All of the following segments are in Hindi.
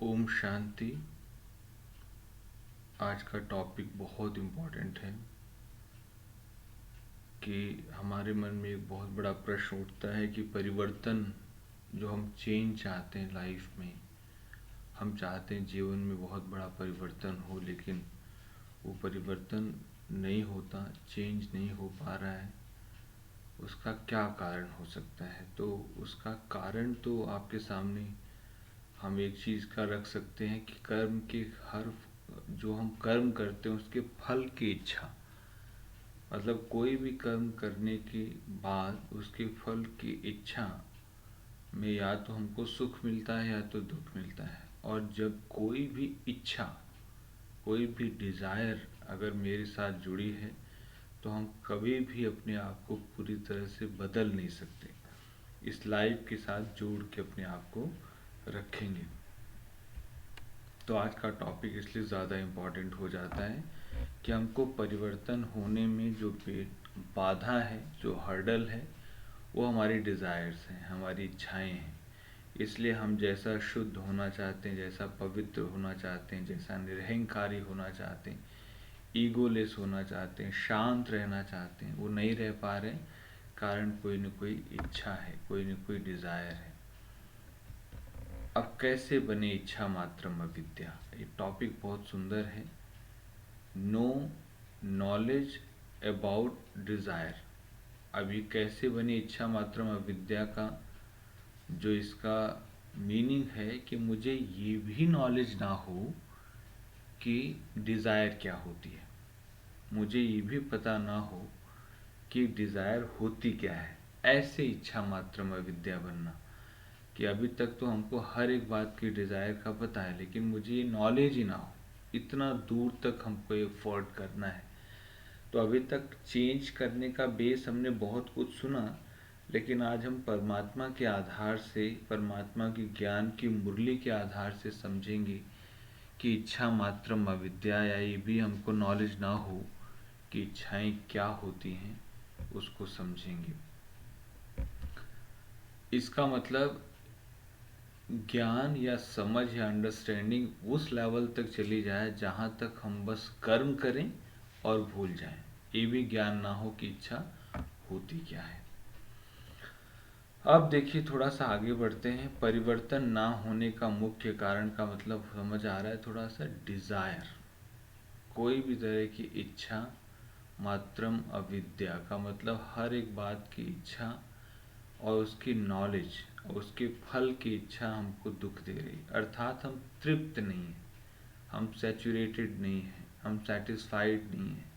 ओम शांति। आज का टॉपिक बहुत इम्पोर्टेंट है कि हमारे मन में एक बहुत बड़ा प्रश्न उठता है कि परिवर्तन जो हम चेंज चाहते हैं लाइफ में, हम चाहते हैं जीवन में बहुत बड़ा परिवर्तन हो, लेकिन वो परिवर्तन नहीं होता, चेंज नहीं हो पा रहा है। उसका क्या कारण हो सकता है? तो उसका कारण तो आपके सामने हम एक चीज़ का रख सकते हैं कि कर्म के हर जो हम कर्म करते हैं उसके फल की इच्छा, मतलब कोई भी कर्म करने के बाद उसके फल की इच्छा में या तो हमको सुख मिलता है या तो दुख मिलता है। और जब कोई भी इच्छा, कोई भी डिज़ायर अगर मेरे साथ जुड़ी है तो हम कभी भी अपने आप को पूरी तरह से बदल नहीं सकते। इस लाइफ के साथ जोड़ के अपने आप को रखेंगे तो आज का टॉपिक इसलिए ज़्यादा इम्पोर्टेंट हो जाता है कि हमको परिवर्तन होने में जो बाधा है, जो हर्डल है, वो हमारी डिज़ायर्स हैं, हमारी इच्छाएं हैं। इसलिए हम जैसा शुद्ध होना चाहते हैं, जैसा पवित्र होना चाहते हैं, जैसा निरहंकारी होना चाहते हैं, ईगोलेस होना चाहते हैं, शांत रहना चाहते हैं, वो नहीं रह पा रहे। कारण कोई न कोई इच्छा है, कोई न कोई डिज़ायर है। अब कैसे बने इच्छा मात्रम अविद्या? ये टॉपिक बहुत सुंदर है। No knowledge about desire. अब ये कैसे बनी इच्छा मात्रम अविद्या का जो इसका मीनिंग है कि मुझे ये भी नॉलेज ना हो कि डिज़ायर क्या होती है, मुझे ये भी पता ना हो कि डिज़ायर होती क्या है। ऐसे इच्छा मात्रम अविद्या बनना कि अभी तक तो हमको हर एक बात की डिज़ायर का पता है, लेकिन मुझे ये नॉलेज ही ना हो, इतना दूर तक हमको एफर्ट करना है। तो अभी तक चेंज करने का बेस हमने बहुत कुछ सुना, लेकिन आज हम परमात्मा के आधार से, परमात्मा की ज्ञान की मुरली के आधार से समझेंगे कि इच्छा मात्रम अविद्या, या ये भी हमको नॉलेज ना हो कि इच्छाएं क्या होती हैं, उसको समझेंगे। इसका मतलब ज्ञान या समझ या अंडरस्टैंडिंग उस लेवल तक चली जाए जहाँ तक हम बस कर्म करें और भूल जाएं, ये भी ज्ञान ना हो कि इच्छा होती क्या है। अब देखिए, थोड़ा सा आगे बढ़ते हैं। परिवर्तन ना होने का मुख्य कारण का मतलब समझ आ रहा है थोड़ा सा। डिज़ायर, कोई भी तरह की इच्छा मात्रम अविद्या का मतलब हर एक बात की इच्छा और उसकी नॉलेज और उसके फल की इच्छा हमको दुख दे रही, अर्थात हम तृप्त नहीं हैं, हम सैचुरेटेड नहीं हैं, हम सेटिस्फाइड नहीं हैं।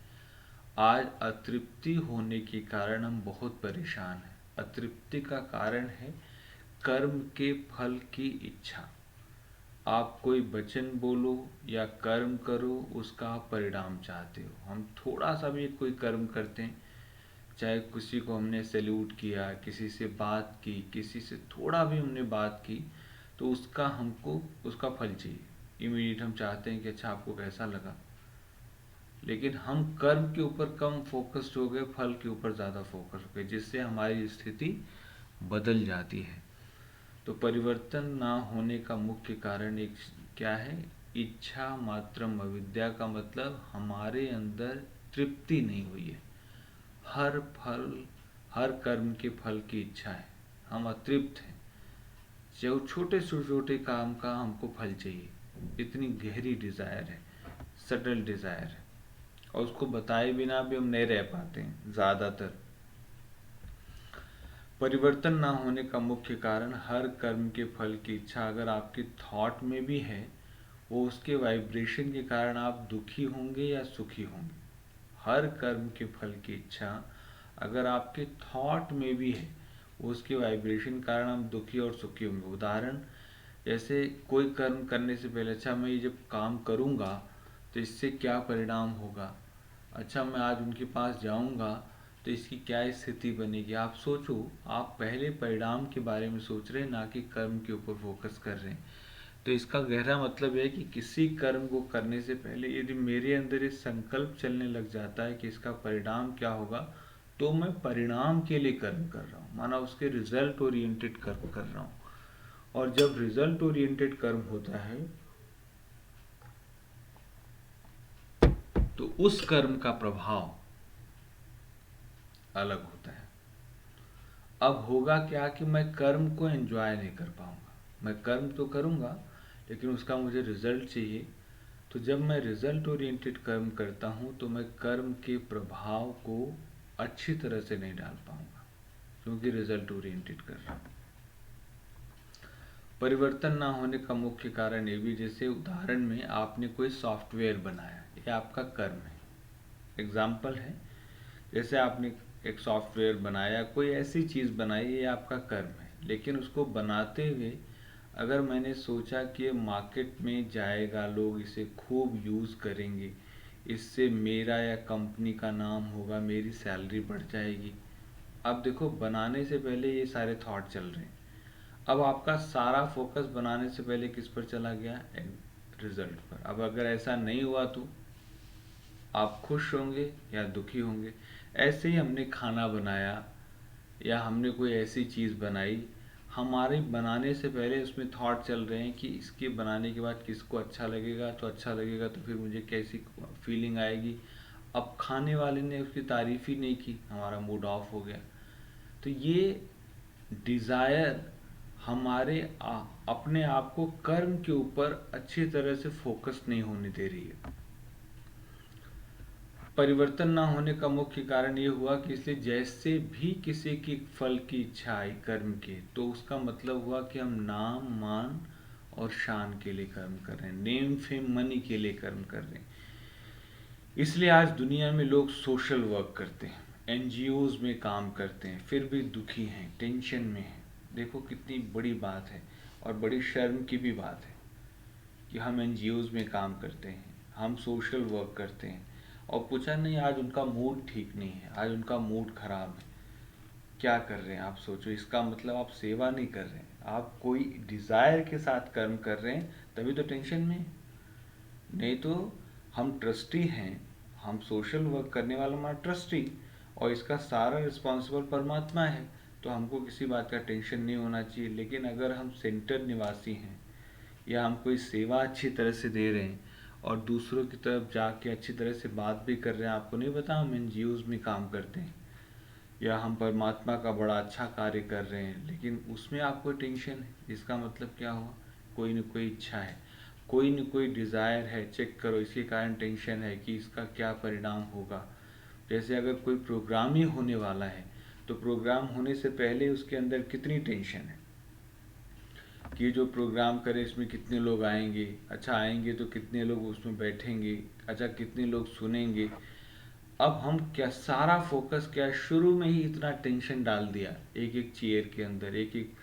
आज अतृप्ति होने के कारण हम बहुत परेशान हैं। अतृप्ति का कारण है कर्म के फल की इच्छा। आप कोई वचन बोलो या कर्म करो, उसका आप परिणाम चाहते हो। हम थोड़ा सा भी कोई कर्म करते हैं, चाहे किसी को हमने सैल्यूट किया, किसी से बात की, किसी से थोड़ा भी हमने बात की, तो उसका हमको उसका फल चाहिए इमीडिएट। हम चाहते हैं कि अच्छा आपको कैसा लगा, लेकिन हम कर्म के ऊपर कम फोकस्ड हो गए, फल के ऊपर ज़्यादा फोकस हो गए, जिससे हमारी स्थिति बदल जाती है। तो परिवर्तन ना होने का मुख्य कारण एक क्या है? इच्छा मात्रम अविद्या का मतलब हमारे अंदर तृप्ति नहीं हुई है। हर फल, हर कर्म के फल की इच्छा है, हम अतृप्त हैं। जो छोटे से छोटे काम का हमको फल चाहिए, इतनी गहरी डिज़ायर है, सटल डिज़ायर है, और उसको बताए बिना भी हम नहीं रह पाते हैं ज़्यादातर। परिवर्तन ना होने का मुख्य कारण हर कर्म के फल की इच्छा अगर आपके थॉट में भी है, वो उसके वाइब्रेशन के कारण आप दुखी होंगे या सुखी होंगे। हर कर्म के फल की इच्छा अगर आपके थॉट में भी है, वो उसके वाइब्रेशन के कारण आप दुखी और सुखी होंगे। उदाहरण, जैसे कोई कर्म करने से पहले अच्छा मैं ये जब काम करूँगा तो इससे क्या परिणाम होगा, अच्छा मैं आज उनके पास जाऊँगा तो इसकी क्या स्थिति बनेगी। आप सोचो, आप पहले परिणाम के बारे में सोच रहे हैं, ना कि कर्म के ऊपर फोकस कर रहे हैं। तो इसका गहरा मतलब है कि किसी कर्म को करने से पहले यदि मेरे अंदर ये संकल्प चलने लग जाता है कि इसका परिणाम क्या होगा, तो मैं परिणाम के लिए कर्म कर रहा हूँ, माना उसके रिजल्ट ओरिएंटेड कर्म कर रहा हूँ। और जब रिजल्ट ओरिएंटेड कर्म होता है तो उस कर्म का प्रभाव अलग होता है। अब होगा क्या कि मैं कर्म को एंजॉय नहीं कर पाऊंगा। मैं कर्म तो करूंगा लेकिन उसका मुझे रिजल्ट चाहिए। तो जब मैं रिजल्ट ओरिएंटेड कर्म करता हूं तो मैं कर्म के प्रभाव को अच्छी तरह से नहीं डाल पाऊंगा क्योंकि रिजल्ट ओरिएंटेड कर रहा हूं। परिवर्तन ना होने का मुख्य कारण ये भी, जैसे उदाहरण में आपने कोई सॉफ्टवेयर बनाया, ये आपका कर्म है। एग्जाम्पल है, जैसे आपने एक सॉफ्टवेयर बनाया, कोई ऐसी चीज़ बनाई, ये आपका कर्म है। लेकिन उसको बनाते हुए अगर मैंने सोचा कि ये मार्केट में जाएगा, लोग इसे खूब यूज़ करेंगे, इससे मेरा या कंपनी का नाम होगा, मेरी सैलरी बढ़ जाएगी। अब देखो, बनाने से पहले ये सारे थॉट चल रहे हैं। अब आपका सारा फोकस बनाने से पहले किस पर चला गया? रिजल्ट पर। अब अगर ऐसा नहीं हुआ तो आप खुश होंगे या दुखी होंगे। ऐसे ही हमने खाना बनाया या हमने कोई ऐसी चीज़ बनाई, हमारे बनाने से पहले उसमें थॉट चल रहे हैं कि इसके बनाने के बाद किसको अच्छा लगेगा, तो अच्छा लगेगा तो फिर मुझे कैसी फीलिंग आएगी। अब खाने वाले ने उसकी तारीफ ही नहीं की, हमारा मूड ऑफ हो गया। तो ये डिज़ायर हमारे अपने आप को कर्म के ऊपर अच्छी तरह से फोकस नहीं होने दे रही है। परिवर्तन ना होने का मुख्य कारण ये हुआ कि इसलिए जैसे भी किसी की फल की इच्छा आई कर्म के, तो उसका मतलब हुआ कि हम नाम मान और शान के लिए कर्म कर रहे हैं, नेम फेम मनी के लिए कर्म कर रहे हैं। इसलिए आज दुनिया में लोग सोशल वर्क करते हैं, एनजीओज में काम करते हैं, फिर भी दुखी हैं, टेंशन में हैं। देखो कितनी बड़ी बात है और बड़ी शर्म की भी बात है कि हम एनजीओज में काम करते हैं, हम सोशल वर्क करते हैं और पूछा नहीं आज उनका मूड ठीक नहीं है, आज उनका मूड खराब है। क्या कर रहे हैं आप? सोचो, इसका मतलब आप सेवा नहीं कर रहे हैं, आप कोई डिज़ायर के साथ कर्म कर रहे हैं, तभी तो टेंशन में है। नहीं तो हम ट्रस्टी हैं, हम सोशल वर्क करने वाला हमारा ट्रस्टी, और इसका सारा रिस्पॉन्सिबल परमात्मा है, तो हमको किसी बात का टेंशन नहीं होना चाहिए। लेकिन अगर हम सेंटर निवासी हैं या हम कोई सेवा अच्छी तरह से दे रहे हैं और दूसरों की तरफ जाके अच्छी तरह से बात भी कर रहे हैं, आपको नहीं पता हम एनजीओज में काम करते हैं या हम परमात्मा का बड़ा अच्छा कार्य कर रहे हैं, लेकिन उसमें आपको टेंशन है, इसका मतलब क्या हुआ? कोई न कोई इच्छा है, कोई न कोई डिज़ायर है, चेक करो, इसके कारण टेंशन है कि इसका क्या परिणाम होगा। जैसे अगर कोई प्रोग्राम ही होने वाला है तो प्रोग्राम होने से पहले उसके अंदर कितनी टेंशन है कि जो प्रोग्राम करें इसमें कितने लोग आएंगे, अच्छा आएंगे तो कितने लोग उसमें बैठेंगे, अच्छा कितने लोग सुनेंगे। अब हम क्या सारा फोकस क्या शुरू में ही इतना टेंशन डाल दिया, एक एक चेयर के अंदर, एक एक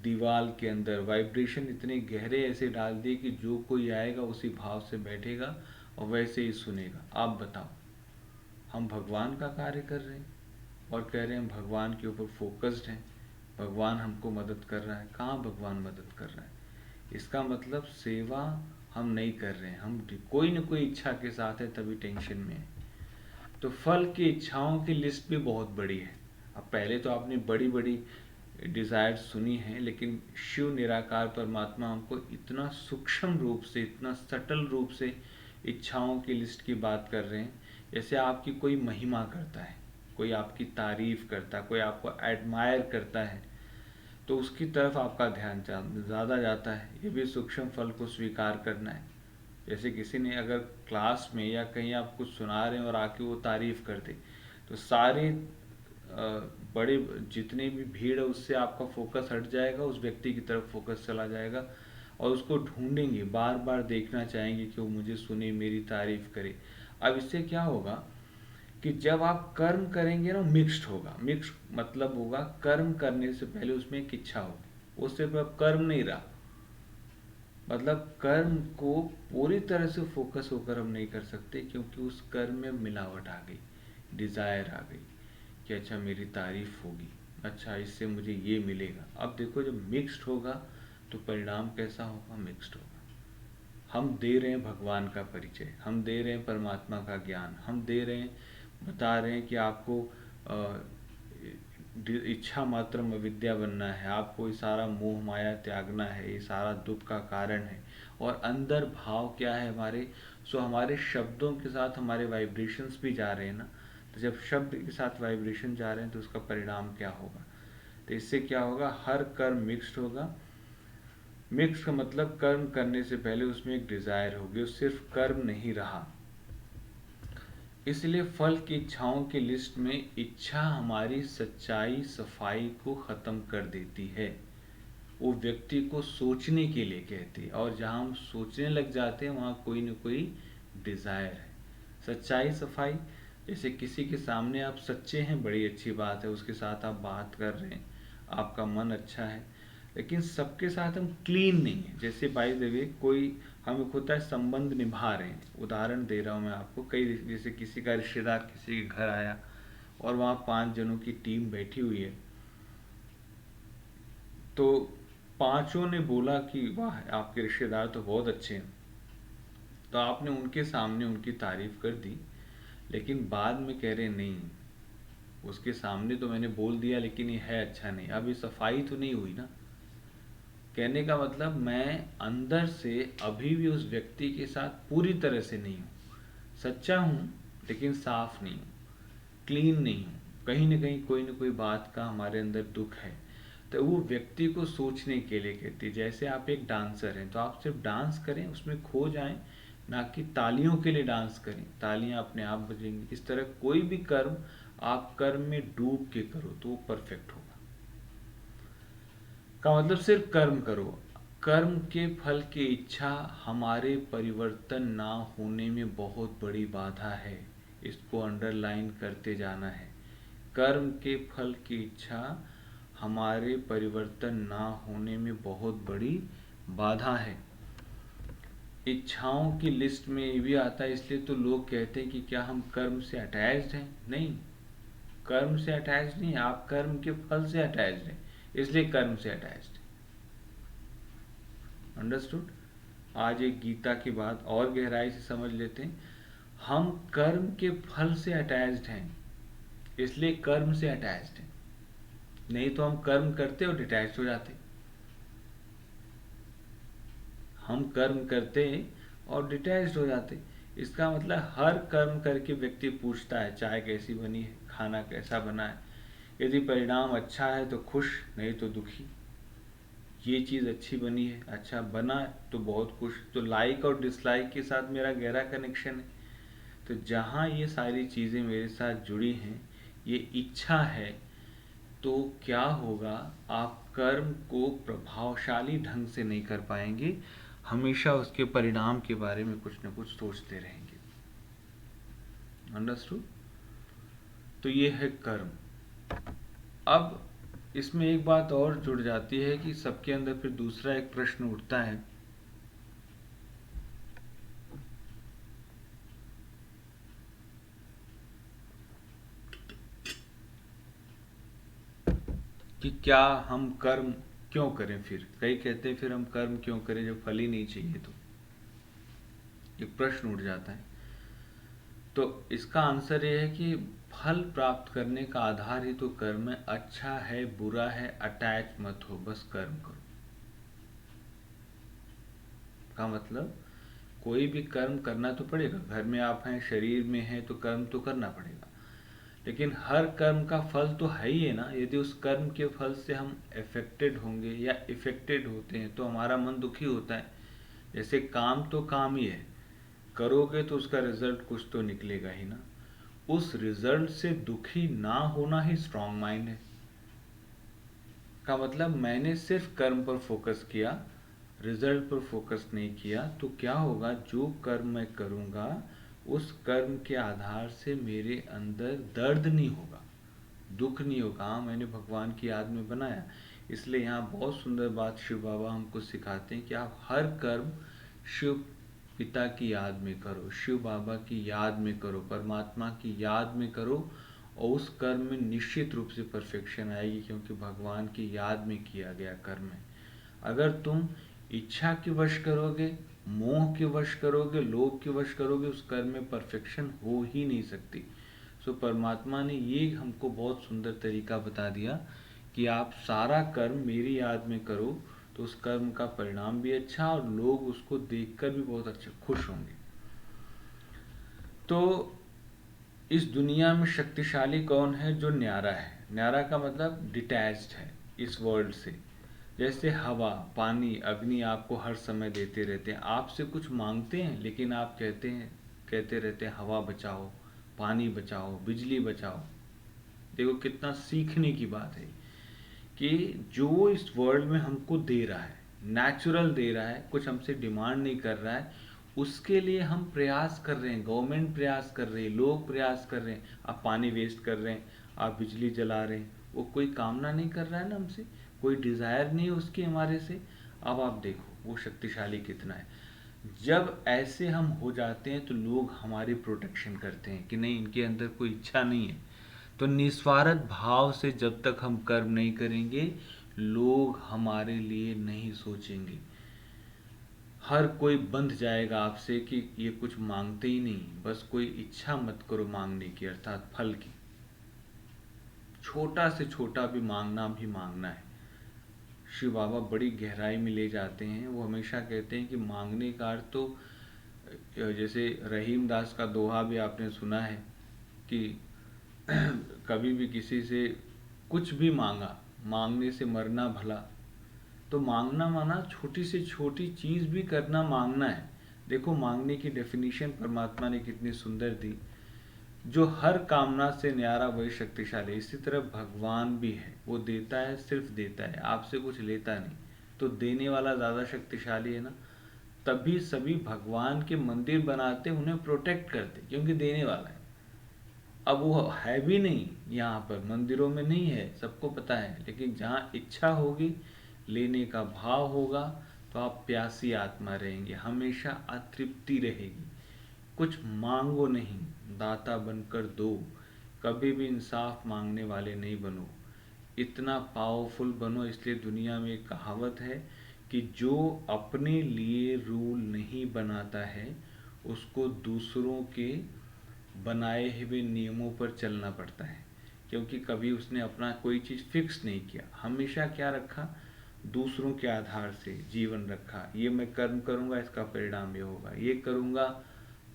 दीवार के अंदर वाइब्रेशन इतने गहरे ऐसे डाल दिए कि जो कोई आएगा उसी भाव से बैठेगा और वैसे ही सुनेगा। आप बताओ, हम भगवान का कार्य कर रहे हैं और कह रहे हैं भगवान के ऊपर फोकस्ड हैं, भगवान हमको मदद कर रहा है। कहाँ भगवान मदद कर रहा है? इसका मतलब सेवा हम नहीं कर रहे हैं, हम कोई न कोई इच्छा के साथ है तभी टेंशन में है। तो फल की इच्छाओं की लिस्ट भी बहुत बड़ी है। अब पहले तो आपने बड़ी बड़ी डिज़ायर सुनी है, लेकिन शिव निराकार परमात्मा हमको इतना सूक्ष्म रूप से, इतना सटल रूप से इच्छाओं की लिस्ट की बात कर रहे हैं। जैसे आपकी कोई महिमा करता है, कोई आपकी तारीफ करता है, कोई आपको एडमायर करता है, तो उसकी तरफ आपका ध्यान ज़्यादा जाता है। ये भी सूक्ष्म फल को स्वीकार करना है। जैसे किसी ने अगर क्लास में या कहीं आप कुछ सुना रहे हैं और आके वो तारीफ कर दे, तो सारे बड़े जितने भी भीड़ है उससे आपका फोकस हट जाएगा, उस व्यक्ति की तरफ फोकस चला जाएगा और उसको ढूंढेंगे, बार बार देखना चाहेंगे कि वो मुझे सुने, मेरी तारीफ करे। अब इससे क्या होगा कि जब आप कर्म करेंगे ना, मिक्स्ड होगा। मिक्स्ड मतलब होगा कर्म करने से पहले उसमें एक इच्छा होगी, उससे अब कर्म नहीं रहा। मतलब कर्म को पूरी तरह से फोकस होकर हम नहीं कर सकते क्योंकि उस कर्म में मिलावट आ गई, डिज़ायर आ गई कि अच्छा मेरी तारीफ होगी, अच्छा इससे मुझे ये मिलेगा। अब देखो जब मिक्स्ड होगा तो परिणाम कैसा होगा? मिक्स्ड होगा। हम दे रहे हैं भगवान का परिचय, हम दे रहे हैं परमात्मा का ज्ञान, हम दे रहे हैं, बता रहे हैं कि आपको इच्छा मात्र में विद्या बनना है, आपको ये सारा मोह माया त्यागना है, ये सारा दुख का कारण है। और अंदर भाव क्या है हमारे, सो हमारे शब्दों के साथ हमारे वाइब्रेशंस भी जा रहे हैं ना। तो जब शब्द के साथ वाइब्रेशन जा रहे हैं तो उसका परिणाम क्या होगा, तो इससे क्या होगा, हर कर्म मिक्स्ड होगा। मिक्स का मतलब कर्म करने से पहले उसमें एक डिजायर होगी, वो सिर्फ कर्म नहीं रहा। इसलिए फल की इच्छाओं की लिस्ट में इच्छा हमारी सच्चाई सफाई को खत्म कर देती है। वो व्यक्ति को सोचने के लिए कहती है, और जहाँ हम सोचने लग जाते हैं वहाँ कोई न कोई डिजायर है। सच्चाई सफाई, जैसे किसी के सामने आप सच्चे हैं, बड़ी अच्छी बात है, उसके साथ आप बात कर रहे हैं, आपका मन अच्छा है। लेकिन सबके साथ हम क्लीन नहीं है। जैसे बाय द वे कोई हम एक होता है संबंध निभा रहे हैं, उदाहरण दे रहा हूँ मैं आपको, कई जैसे किसी का रिश्तेदार किसी के घर आया और वहाँ 5 जनों की टीम बैठी हुई है, तो पांचों ने बोला कि वाह आपके रिश्तेदार तो बहुत अच्छे हैं, तो आपने उनके सामने उनकी तारीफ कर दी, लेकिन बाद में कह रहे नहीं, उसके सामने तो मैंने बोल दिया लेकिन ये है अच्छा नहीं। अब ये सफाई तो नहीं हुई ना। कहने का मतलब मैं अंदर से अभी भी उस व्यक्ति के साथ पूरी तरह से नहीं हूँ, सच्चा हूँ लेकिन साफ नहीं हूँ, क्लीन नहीं हूँ। कहीं ना कोई बात का हमारे अंदर दुख है। तो वो व्यक्ति को सोचने के लिए कहती है। जैसे आप एक डांसर हैं तो आप सिर्फ डांस करें, उसमें खो जाएं, ना कि तालियों के लिए डांस करें, तालियां अपने आप बजेंगी। इस तरह कोई भी कर्म आप कर्म में डूब के करो तो वो परफेक्ट होगा। का मतलब सिर्फ कर्म करो। कर्म के फल की इच्छा हमारे परिवर्तन ना होने में बहुत बड़ी बाधा है। इसको अंडरलाइन करते जाना है। कर्म के फल की इच्छा हमारे परिवर्तन ना होने में बहुत बड़ी बाधा है। इच्छाओं की लिस्ट में ये भी आता है, इसलिए तो लोग कहते हैं कि क्या हम कर्म से अटैच्ड हैं। नहीं, कर्म से अटैच्ड नहीं, आप कर्म के फल से अटैच्ड हैं, इसलिए कर्म से अटैच्ड। अंडरस्टूड। आज एक गीता की बात और गहराई से समझ लेते हैं। हम कर्म के फल से अटैच्ड हैं, इसलिए कर्म से अटैच्ड हैं। नहीं तो हम कर्म करते और डिटैच हो जाते। हम कर्म करते और डिटैच हो जाते। इसका मतलब हर कर्म करके व्यक्ति पूछता है चाय कैसी बनी है, खाना कैसा बना है। यदि परिणाम अच्छा है तो खुश, नहीं तो दुखी। ये चीज़ अच्छी बनी है, अच्छा बना तो बहुत खुश। तो लाइक और डिसलाइक के साथ मेरा गहरा कनेक्शन है। तो जहाँ ये सारी चीज़ें मेरे साथ जुड़ी हैं, ये इच्छा है, तो क्या होगा, आप कर्म को प्रभावशाली ढंग से नहीं कर पाएंगे, हमेशा उसके परिणाम के बारे में कुछ न कुछ सोचते रहेंगे। अंडरस्टूड। तो ये है कर्म। अब इसमें एक बात और जुड़ जाती है कि सबके अंदर फिर दूसरा एक प्रश्न उठता है कि क्या हम कर्म क्यों करें। फिर कई कहते हैं फिर हम कर्म क्यों करें जब फल ही नहीं चाहिए। तो एक प्रश्न उठ जाता है। तो इसका आंसर ये है कि फल प्राप्त करने का आधार ही तो कर्म है। अच्छा है बुरा है अटैच मत हो, बस कर्म करो। का मतलब कोई भी कर्म करना तो पड़ेगा। घर में आप हैं, शरीर में हैं, तो कर्म तो करना पड़ेगा। लेकिन हर कर्म का फल तो है ही है ना। यदि उस कर्म के फल से हम अफेक्टेड होंगे या इफेक्टेड होते हैं तो हमारा मन दुखी होता है। जैसे काम तो काम ही है, करोगे तो उसका रिजल्ट कुछ तो निकलेगा ही ना। उस रिजल्ट से दुखी ना होना ही स्ट्रांग माइंड है। का मतलब मैंने सिर्फ कर्म पर फोकस किया, रिजल्ट पर फोकस नहीं किया, तो क्या होगा, जो कर्म मैं करूँगा उस कर्म के आधार से मेरे अंदर दर्द नहीं होगा, दुख नहीं होगा। हाँ, मैंने भगवान की याद में बनाया। इसलिए यहाँ बहुत सुंदर बात शिव बाबा हमको सिखाते हैं कि आप हर कर्म शिव पिता की याद में करो, शिव बाबा की याद में करो, परमात्मा की याद में करो, और उस कर्म में निश्चित रूप से परफेक्शन आएगी, क्योंकि भगवान की याद में किया गया कर्म है। अगर तुम इच्छा के वश करोगे, मोह के वश करोगे, लोभ के वश करोगे, उस कर्म में परफेक्शन हो ही नहीं सकती। सो परमात्मा ने ये हमको बहुत सुंदर तरीका बता दिया कि आप सारा कर्म मेरी याद में करो, तो उस कर्म का परिणाम भी अच्छा और लोग उसको देखकर भी बहुत अच्छे खुश होंगे। तो इस दुनिया में शक्तिशाली कौन है? जो न्यारा है। न्यारा का मतलब डिटैच्ड है इस वर्ल्ड से। जैसे हवा, पानी, अग्नि आपको हर समय देते रहते हैं, आपसे कुछ मांगते हैं लेकिन आप कहते रहते हैं हवा बचाओ, पानी बचाओ, बिजली बचाओ। देखो कितना सीखने की बात है कि जो इस वर्ल्ड में हमको दे रहा है, नेचुरल दे रहा है, कुछ हमसे डिमांड नहीं कर रहा है, उसके लिए हम प्रयास कर रहे हैं, गवर्नमेंट प्रयास कर रही है, लोग प्रयास कर रहे हैं। आप पानी वेस्ट कर रहे हैं, आप बिजली जला रहे हैं, वो कोई कामना नहीं कर रहा है ना हमसे, कोई डिज़ायर नहीं है उसकी हमारे से। अब आप देखो वो शक्तिशाली कितना है। जब ऐसे हम हो जाते हैं तो लोग हमारी प्रोटेक्शन करते हैं कि नहीं, इनके अंदर कोई इच्छा नहीं है। तो निस्वार्थ भाव से जब तक हम कर्म नहीं करेंगे, लोग हमारे लिए नहीं सोचेंगे। हर कोई बंध जाएगा आपसे कि ये कुछ मांगते ही नहीं, बस कोई इच्छा मत करो मांगने की, अर्थात फल की। छोटा से छोटा भी मांगना भी मांगना है। शिव बाबा बड़ी गहराई में ले जाते हैं। वो हमेशा कहते हैं कि मांगने का अर्थ तो, जैसे रहीम दास का दोहा भी आपने सुना है कि कभी भी किसी से कुछ भी मांगा, मांगने से मरना भला। तो मांगना माना छोटी से छोटी चीज़ भी करना मांगना है। देखो मांगने की डेफिनेशन परमात्मा ने कितनी सुंदर दी। जो हर कामना से न्यारा वही शक्तिशाली। इसी तरह भगवान भी है, वो देता है, सिर्फ देता है, आपसे कुछ लेता नहीं। तो देने वाला ज़्यादा शक्तिशाली है ना। तभी सभी भगवान के मंदिर बनाते, उन्हें प्रोटेक्ट करते, क्योंकि देने वाला है। अब वो है भी नहीं यहाँ पर, मंदिरों में नहीं है, सबको पता है। लेकिन जहाँ इच्छा होगी, लेने का भाव होगा, तो आप प्यासी आत्मा रहेंगे, हमेशा अतृप्ति रहेगी। कुछ मांगो नहीं, दाता बनकर दो। कभी भी इंसाफ मांगने वाले नहीं बनो, इतना पावरफुल बनो। इसलिए दुनिया में एक कहावत है कि जो अपने लिए रूल नहीं बनाता है, उसको दूसरों के बनाए हुए नियमों पर चलना पड़ता है। क्योंकि कभी उसने अपना कोई चीज़ फिक्स नहीं किया, हमेशा क्या रखा? दूसरों के आधार से जीवन रखा। ये मैं कर्म करूँगा, इसका परिणाम ये होगा, ये करूँगा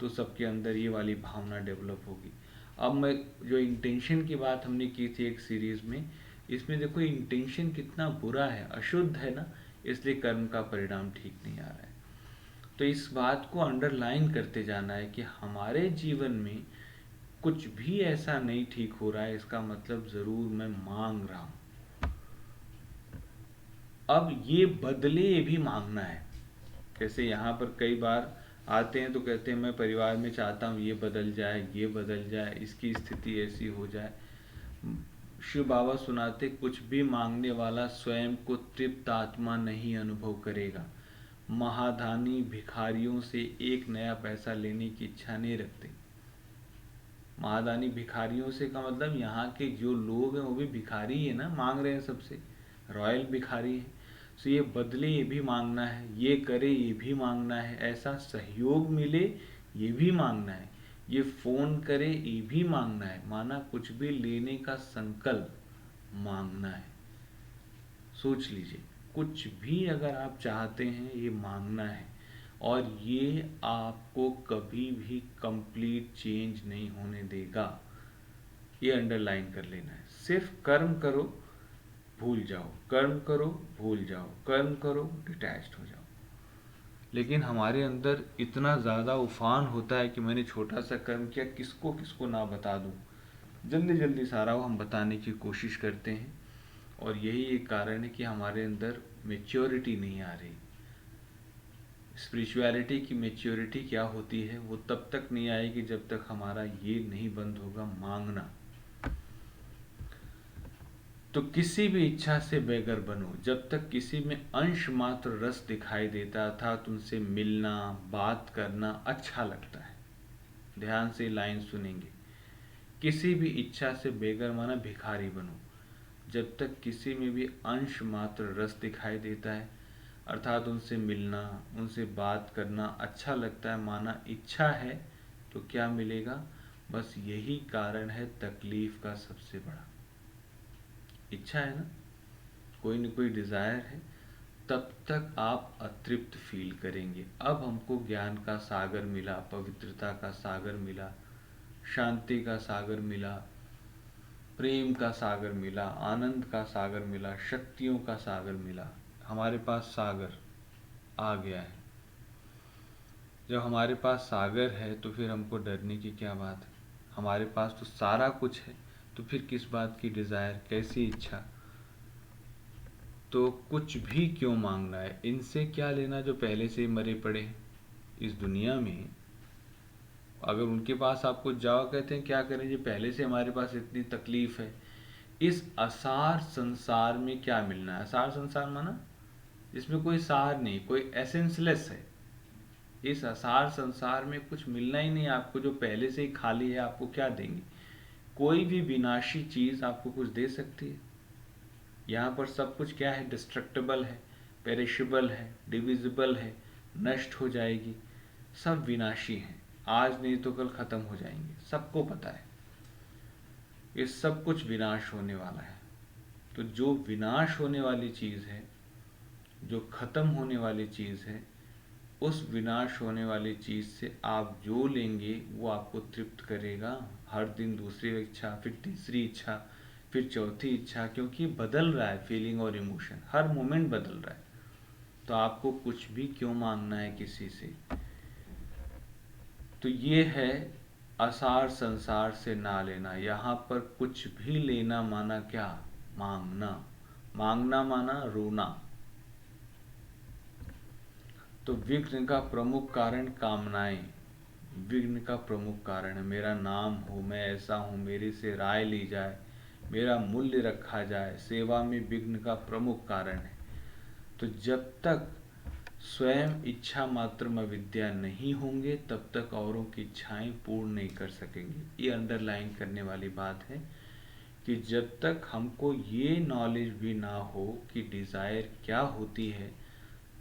तो सबके अंदर ये वाली भावना डेवलप होगी। अब मैं जो इंटेंशन की बात हमने की थी एक सीरीज़ में, इसमें देखो इंटेंशन कितना बुरा है, अशुद्ध है ना, इसलिए कर्म का परिणाम ठीक नहीं आ रहा है। तो इस बात को अंडरलाइन करते जाना है कि हमारे जीवन में कुछ भी ऐसा नहीं ठीक हो रहा है, इसका मतलब ज़रूर मैं मांग रहा हूँ। अब ये बदले भी मांगना है। जैसे यहाँ पर कई बार आते हैं तो कहते हैं मैं परिवार में चाहता हूँ ये बदल जाए, ये बदल जाए, इसकी स्थिति ऐसी हो जाए। शिव बाबा सुनाते, कुछ भी मांगने वाला स्वयं को तृप्त आत्मा नहीं अनुभव करेगा। महादानी भिखारियों से एक नया पैसा लेने की इच्छा नहीं रखते। महादानी भिखारियों से का मतलब यहाँ के जो लोग हैं वो भी भिखारी ही है ना, मांग रहे हैं सबसे, रॉयल भिखारी है। तो ये बदले ये भी मांगना है, ये करे ये भी मांगना है, ऐसा सहयोग मिले ये भी मांगना है, ये फोन करे ये भी मांगना है। माना कुछ भी लेने का संकल्प मांगना है। सोच लीजिए, कुछ भी अगर आप चाहते हैं ये मांगना है, और ये आपको कभी भी कंप्लीट चेंज नहीं होने देगा। ये अंडरलाइन कर लेना है। सिर्फ कर्म करो, भूल जाओ, कर्म करो, भूल जाओ, कर्म करो, डिटैच्ड हो जाओ। लेकिन हमारे अंदर इतना ज़्यादा उफान होता है कि मैंने छोटा सा कर्म किया, किसको किसको ना बता दूं। जल्दी जल्दी सारा वो हम बताने की कोशिश करते हैं, और यही एक कारण है कि हमारे अंदर मेच्योरिटी नहीं आ रही। स्पिरिचुअलिटी की मेच्योरिटी क्या होती है, वो तब तक नहीं आएगी जब तक हमारा ये नहीं बंद होगा मांगना। तो किसी भी इच्छा से बेगर बनो। जब तक किसी में अंश मात्र रस दिखाई देता था, तुमसे मिलना, बात करना अच्छा लगता है। ध्यान से लाइन सुनेंगे। किसी भी इच्छा से बेगर माना भिखारी बनो। जब तक किसी में भी अंश मात्र रस दिखाई देता है, अर्थात उनसे मिलना, उनसे बात करना अच्छा लगता है, माना इच्छा है, तो क्या मिलेगा? बस यही कारण है तकलीफ का सबसे बड़ा। इच्छा है ना, कोई न कोई डिज़ायर है, तब तक आप अतृप्त फील करेंगे। अब हमको ज्ञान का सागर मिला, पवित्रता का सागर मिला, शांति का सागर मिला, प्रेम का सागर मिला, आनंद का सागर मिला, शक्तियों का सागर मिला। हमारे पास सागर आ गया है। जब हमारे पास सागर है तो फिर हमको डरने की क्या बात है। हमारे पास तो सारा कुछ है, तो फिर किस बात की डिज़ायर, कैसी इच्छा। तो कुछ भी क्यों मांगना है, इनसे क्या लेना जो पहले से ही मरे पड़े हैं इस दुनिया में। अगर उनके पास आप कुछ जाओ, कहते हैं क्या करें जी, पहले से हमारे पास इतनी तकलीफ है। इस असार संसार में क्या मिलना है। असार संसार माना जिसमें कोई सार नहीं, कोई एसेंसलेस है। इस असार संसार में कुछ मिलना ही नहीं आपको, जो पहले से ही खाली है आपको क्या देंगे। कोई भी विनाशी चीज़ आपको कुछ दे सकती है। यहाँ पर सब कुछ क्या है, डिस्ट्रक्टेबल है, पेरिशेबल है, डिविजिबल है, नष्ट हो जाएगी, सब विनाशी हैं। आज नहीं तो कल खत्म हो जाएंगे, सबको पता है ये सब कुछ विनाश होने वाला है। तो जो विनाश होने वाली चीज़ है, जो खत्म होने वाली चीज़ है, उस विनाश होने वाली चीज़ से आप जो लेंगे वो आपको तृप्त करेगा। हर दिन दूसरी इच्छा, फिर तीसरी इच्छा, फिर चौथी इच्छा, क्योंकि बदल रहा है फीलिंग और इमोशन, हर मोमेंट बदल रहा है। तो आपको कुछ भी क्यों मांगना है किसी से। तो ये है असार संसार से ना लेना। यहाँ पर कुछ भी लेना माना क्या, मांगना। मांगना माना रोना। तो विघ्न का प्रमुख कारण कामनाएं, विघ्न का प्रमुख कारण है। मेरा नाम हो, मैं ऐसा हूँ, मेरे से राय ली जाए, मेरा मूल्य रखा जाए, सेवा में विघ्न का प्रमुख कारण है। तो जब तक स्वयं इच्छा मात्र में विद्या नहीं होंगे, तब तक औरों की इच्छाएं पूर्ण नहीं कर सकेंगे। ये अंडरलाइन करने वाली बात है कि जब तक हमको ये नॉलेज भी ना हो कि डिज़ायर क्या होती है,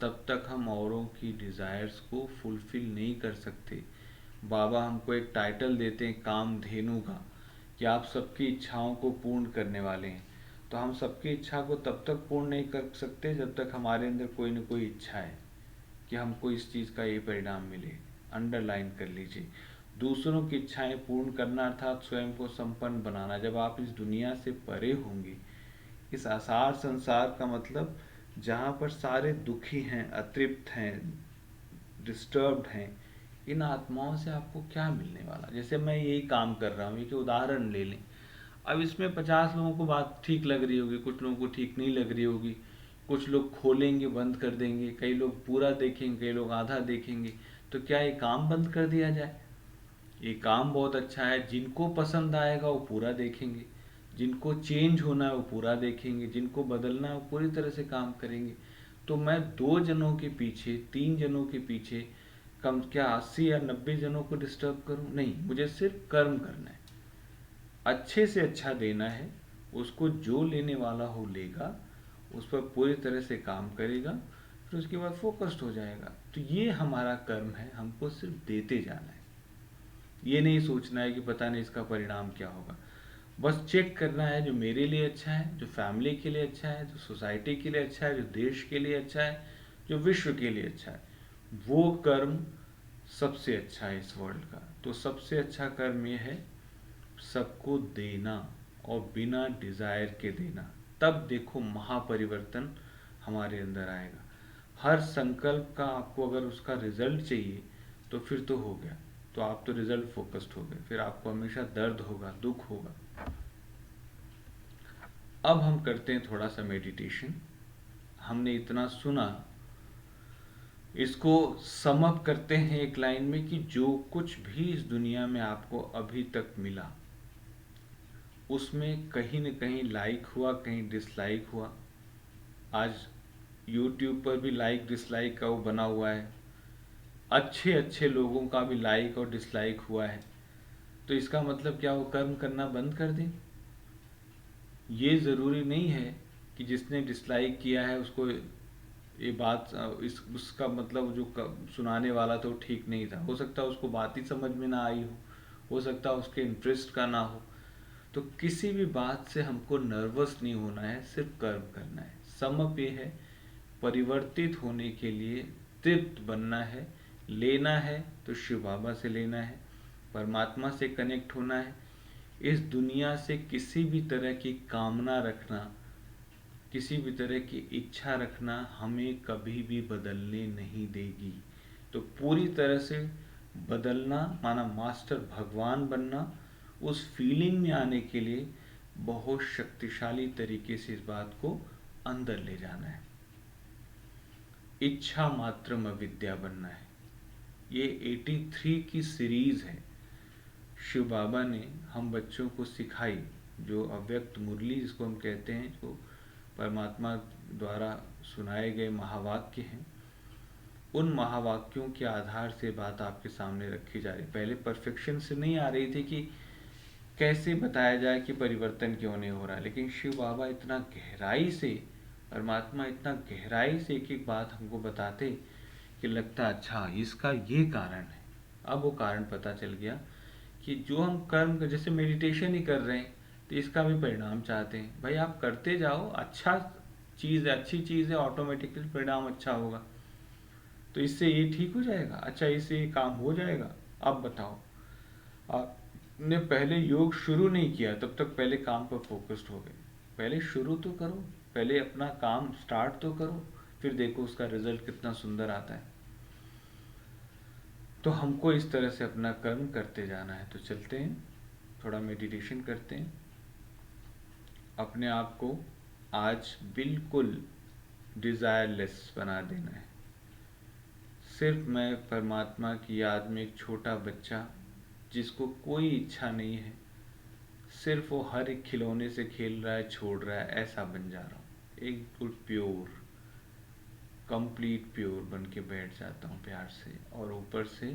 तब तक हम औरों की डिज़ायर्स को फुलफ़िल नहीं कर सकते। बाबा हमको एक टाइटल देते हैं कामधेनु का, कि आप सबकी इच्छाओं को पूर्ण करने वाले हैं। तो हम सबकी इच्छा को तब तक पूर्ण नहीं कर सकते जब तक हमारे अंदर कोई न कोई इच्छा है कि हमको इस चीज़ का ये परिणाम मिले। अंडरलाइन कर लीजिए, दूसरों की इच्छाएं पूर्ण करना अर्थात स्वयं को संपन्न बनाना। जब आप इस दुनिया से परे होंगे, इस आसार संसार का मतलब जहाँ पर सारे दुखी हैं, अतृप्त हैं, डिस्टर्ब्ड हैं, इन आत्माओं से आपको क्या मिलने वाला। जैसे मैं यही काम कर रहा हूँ, एक उदाहरण ले लें। अब इसमें 50 लोगों को बात ठीक लग रही होगी, कुछ लोगों को ठीक नहीं लग रही होगी। कुछ लोग खोलेंगे, बंद कर देंगे, कई लोग पूरा देखेंगे, कई लोग आधा देखेंगे। तो क्या ये काम बंद कर दिया जाए। ये काम बहुत अच्छा है, जिनको पसंद आएगा वो पूरा देखेंगे, जिनको चेंज होना है वो पूरा देखेंगे, जिनको बदलना है वो पूरी तरह से काम करेंगे। तो मैं 2 जनों के पीछे, 3 जनों के पीछे कम क्या 80 या 90 जनों को डिस्टर्ब करूं। नहीं, मुझे सिर्फ कर्म करना है, अच्छे से अच्छा देना है। उसको जो लेने वाला हो लेगा, उस पर पूरी तरह से काम करेगा, फिर उसके बाद फोकस्ड हो जाएगा। तो ये हमारा कर्म है, हमको सिर्फ देते जाना है। ये नहीं सोचना है कि पता नहीं इसका परिणाम क्या होगा। बस चेक करना है जो मेरे लिए अच्छा है, जो फैमिली के लिए अच्छा है, जो सोसाइटी के लिए अच्छा है, जो देश के लिए अच्छा है, जो विश्व के लिए अच्छा है, वो कर्म सबसे अच्छा है इस वर्ल्ड का। तो सबसे अच्छा कर्म ये है सबको देना, और बिना डिज़ायर के देना। तब देखो महापरिवर्तन हमारे अंदर आएगा। हर संकल्प का आपको अगर उसका रिजल्ट चाहिए तो फिर तो हो गया, तो आप तो रिजल्ट फोकस्ड हो गए, फिर आपको हमेशा दर्द होगा, दुख होगा। अब हम करते हैं थोड़ा सा मेडिटेशन। हमने इतना सुना, इसको सम अप करते हैं एक लाइन में कि जो कुछ भी इस दुनिया में आपको अभी तक मिला, उसमें कहीं न कहीं लाइक हुआ, कहीं डिसलाइक हुआ। आज यूट्यूब पर भी लाइक डिसलाइक का वो बना हुआ है, अच्छे अच्छे लोगों का भी लाइक और डिसलाइक हुआ है। तो इसका मतलब क्या, वो कर्म करना बंद कर दें। ये ज़रूरी नहीं है कि जिसने डिसलाइक किया है उसको ये बात इस उसका मतलब जो सुनाने वाला था वो ठीक नहीं था। हो सकता है उसको बात ही समझ में ना आई हो, हो सकता है उसके इंटरेस्ट का ना हो। तो किसी भी बात से हमको नर्वस नहीं होना है, सिर्फ कर्म करना है। सम अप ये है, परिवर्तित होने के लिए तृप्त बनना है, लेना है तो शिव बाबा से लेना है, परमात्मा से कनेक्ट होना है। इस दुनिया से किसी भी तरह की कामना रखना, किसी भी तरह की इच्छा रखना हमें कभी भी बदलने नहीं देगी। तो पूरी तरह से बदलना माना मास्टर भगवान बनना, उस फीलिंग में आने के लिए बहुत शक्तिशाली तरीके से इस बात को अंदर ले जाना है। इच्छा मात्रम अविद्या बनना है। ये 83 की सीरीज है, शिव बाबा ने हम बच्चों को सिखाई। जो अव्यक्त मुरली जिसको हम कहते हैं, जो परमात्मा द्वारा सुनाए गए महावाक्य हैं, उन महावाक्यों के आधार से बात आपके सामने रखी जा रही। पहले परफेक्शन से नहीं आ रही थी कि कैसे बताया जाए कि परिवर्तन क्यों नहीं हो रहा है, लेकिन शिव बाबा इतना गहराई से, परमात्मा इतना गहराई से एक एक बात हमको बताते कि लगता अच्छा इसका ये कारण है। अब वो कारण पता चल गया कि जो हम कर्म, जैसे मेडिटेशन ही कर रहे हैं तो इसका भी परिणाम चाहते हैं। भाई आप करते जाओ, अच्छा चीज़ है, अच्छी चीज़ है, ऑटोमेटिकली परिणाम अच्छा होगा। तो इससे ये ठीक हो जाएगा, अच्छा इससे ये काम हो जाएगा। अब बताओ, आपने पहले योग शुरू नहीं किया तब तक पहले काम पर फोकस्ड हो गए। पहले शुरू तो करो, पहले अपना काम स्टार्ट तो करो, फिर देखो उसका रिजल्ट कितना सुंदर आता है। तो हमको इस तरह से अपना कर्म करते जाना है। तो चलते हैं, थोड़ा मेडिटेशन करते हैं। अपने आप को आज बिल्कुल डिज़ायरलेस बना देना है। सिर्फ मैं परमात्मा की याद में एक छोटा बच्चा जिसको कोई इच्छा नहीं है, सिर्फ वो हर एक खिलौने से खेल रहा है, छोड़ रहा है, ऐसा बन जा रहा हूँ। एक बिल्कुल प्योर, कंप्लीट प्योर बन के बैठ जाता हूँ प्यार से। और ऊपर से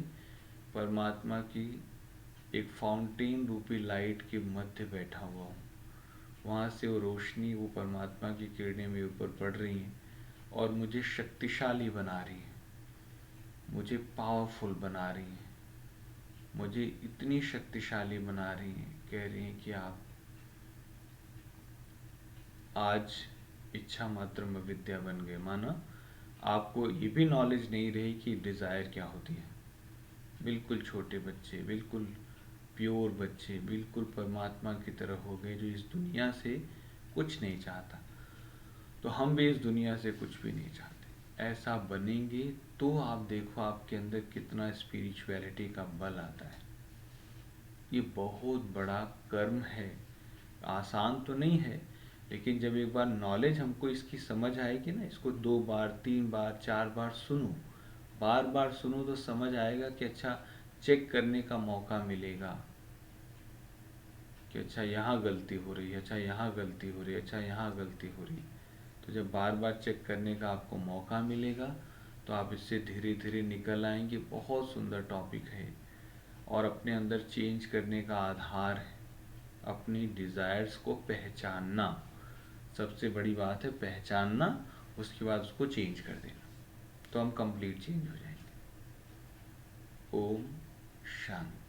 परमात्मा की एक फाउंटेन रूपी लाइट के मध्य बैठा हुआ हूँ। वहाँ से वो रोशनी, वो परमात्मा की किरणें मेरे ऊपर पड़ रही हैं और मुझे शक्तिशाली बना रही हैं, मुझे पावरफुल बना रही हैं, मुझे इतनी शक्तिशाली बना रही हैं, कह रही हैं कि आप आज इच्छा मात्र में विद्या बन गए। माना आपको ये भी नॉलेज नहीं रही कि डिज़ायर क्या होती है। बिल्कुल छोटे बच्चे, बिल्कुल प्योर बच्चे, बिल्कुल परमात्मा की तरह हो गए, जो इस दुनिया से कुछ नहीं चाहता। तो हम भी इस दुनिया से कुछ भी नहीं चाहते। ऐसा बनेंगे तो आप देखो आपके अंदर कितना स्पिरिचुअलिटी का बल आता है। ये बहुत बड़ा कर्म है, आसान तो नहीं है, लेकिन जब एक बार नॉलेज हमको इसकी समझ आएगी ना, इसको 2 बार 3 बार 4 बार सुनो, बार बार सुनो, तो समझ आएगा कि अच्छा चेक करने का मौका मिलेगा कि अच्छा यहाँ गलती हो रही है, अच्छा यहाँ गलती हो रही है, अच्छा यहाँ गलती हो रही है। तो जब बार बार चेक करने का आपको मौका मिलेगा तो आप इससे धीरे धीरे निकल आएंगे। बहुत सुंदर टॉपिक है और अपने अंदर चेंज करने का आधार है अपनी डिज़ायर्स को पहचानना। सबसे बड़ी बात है पहचानना, उसके बाद उसको चेंज कर देना, तो हम कंप्लीट चेंज हो जाएंगे। ओम शांति।